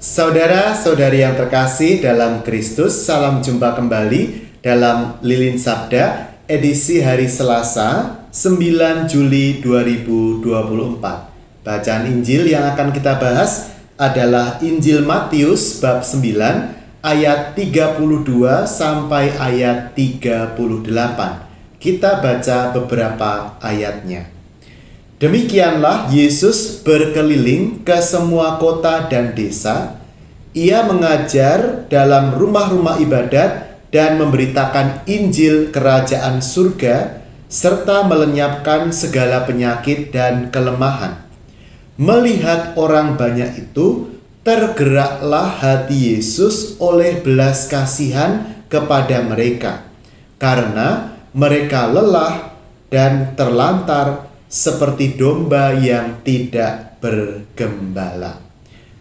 Saudara-saudari yang terkasih dalam Kristus, salam jumpa kembali dalam Lilin Sabda edisi hari Selasa 9 Juli 2024. Bacaan Injil yang akan kita bahas adalah Injil Matius bab 9 ayat 32 sampai ayat 38. Kita baca beberapa ayatnya. Demikianlah Yesus berkeliling ke semua kota dan desa. Ia mengajar dalam rumah-rumah ibadat dan memberitakan Injil Kerajaan Surga serta melenyapkan segala penyakit dan kelemahan. Melihat orang banyak itu, tergeraklah hati Yesus oleh belas kasihan kepada mereka, karena mereka lelah dan terlantar seperti domba yang tidak bergembala.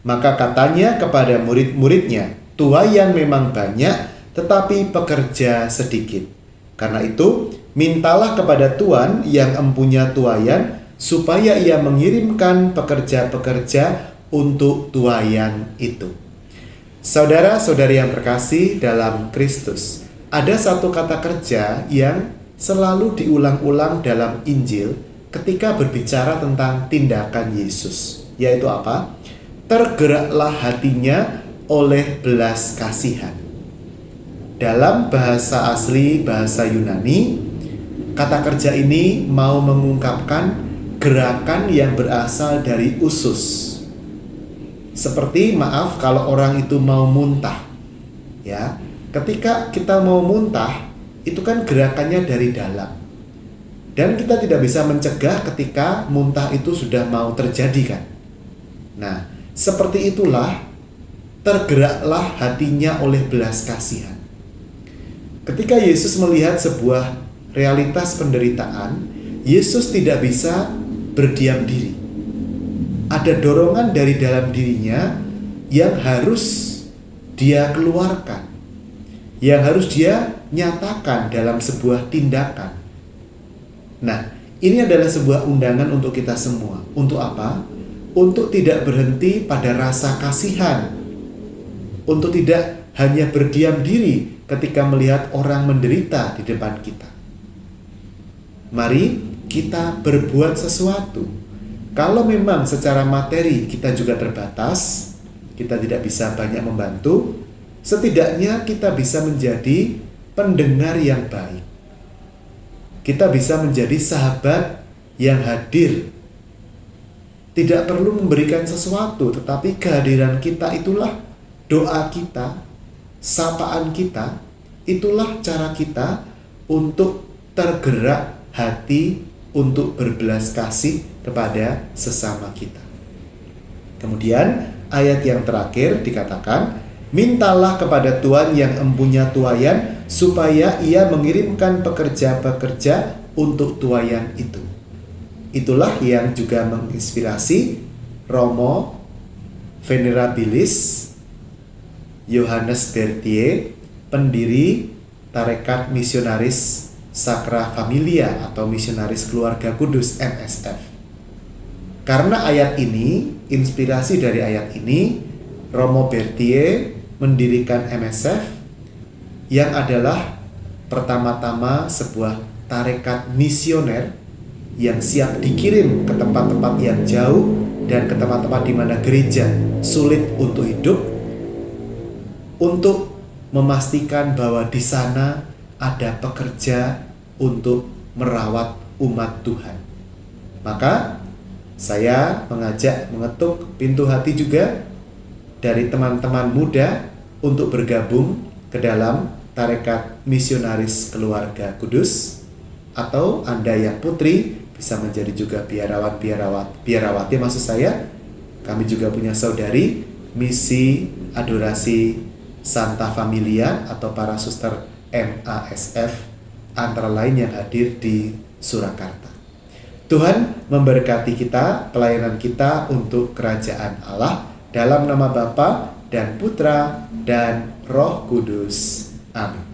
Maka katanya kepada murid-muridnya, tuaian memang banyak, tetapi pekerja sedikit. Karena itu, mintalah kepada Tuan yang empunya tuaian, supaya ia mengirimkan pekerja-pekerja untuk tuaian itu. Saudara-saudari yang terkasih dalam Kristus, ada satu kata kerja yang selalu diulang-ulang dalam Injil ketika berbicara tentang tindakan Yesus, yaitu apa? Tergeraklah hatinya oleh belas kasihan. Dalam bahasa asli, bahasa Yunani, kata kerja ini mau mengungkapkan gerakan yang berasal dari usus. Seperti maaf kalau orang itu mau muntah, ya. Ketika kita mau muntah, itu kan gerakannya dari dalam. Dan kita tidak bisa mencegah ketika muntah itu sudah mau terjadi kan. Nah, seperti itulah tergeraklah hatinya oleh belas kasihan. Ketika Yesus melihat sebuah realitas penderitaan, Yesus tidak bisa berdiam diri. Ada dorongan dari dalam dirinya yang harus dia keluarkan, yang harus dia nyatakan dalam sebuah tindakan. Nah, ini adalah sebuah undangan untuk kita semua. Untuk apa? Untuk tidak berhenti pada rasa kasihan. Untuk tidak hanya berdiam diri ketika melihat orang menderita di depan kita. Mari kita berbuat sesuatu. Kalau memang secara materi kita juga terbatas, kita tidak bisa banyak membantu, setidaknya kita bisa menjadi pendengar yang baik. Kita bisa menjadi sahabat yang hadir. Tidak perlu memberikan sesuatu, tetapi kehadiran kita itulah doa kita, sapaan kita, itulah cara kita untuk tergerak hati untuk berbelas kasih kepada sesama kita. Kemudian ayat yang terakhir dikatakan, mintalah kepada Tuhan yang empunya tuaian supaya ia mengirimkan pekerja-pekerja untuk tuaian itu. Itulah yang juga menginspirasi Romo Venerabilis Johannes Berthier, pendiri Tarekat Misionaris Sacra Familia atau Misionaris Keluarga Kudus MSF. Karena ayat ini, inspirasi dari ayat ini, Romo Berthier mendirikan MSF yang adalah pertama-tama sebuah tarekat misioner yang siap dikirim ke tempat-tempat yang jauh dan ke tempat-tempat di mana gereja sulit untuk hidup, untuk memastikan bahwa di sana ada pekerja untuk merawat umat Tuhan. Maka saya mengetuk pintu hati juga dari teman-teman muda untuk bergabung ke dalam Tarekat Misionaris Keluarga Kudus, atau Anda yang putri bisa menjadi juga biarawati maksud saya. Kami juga punya saudari Misi Adorasi Santa Familia atau para suster MASF, antara lain yang hadir di Surakarta. Tuhan memberkati kita, pelayanan kita untuk kerajaan Allah, dalam nama Bapa dan Putra dan Roh Kudus. Amin.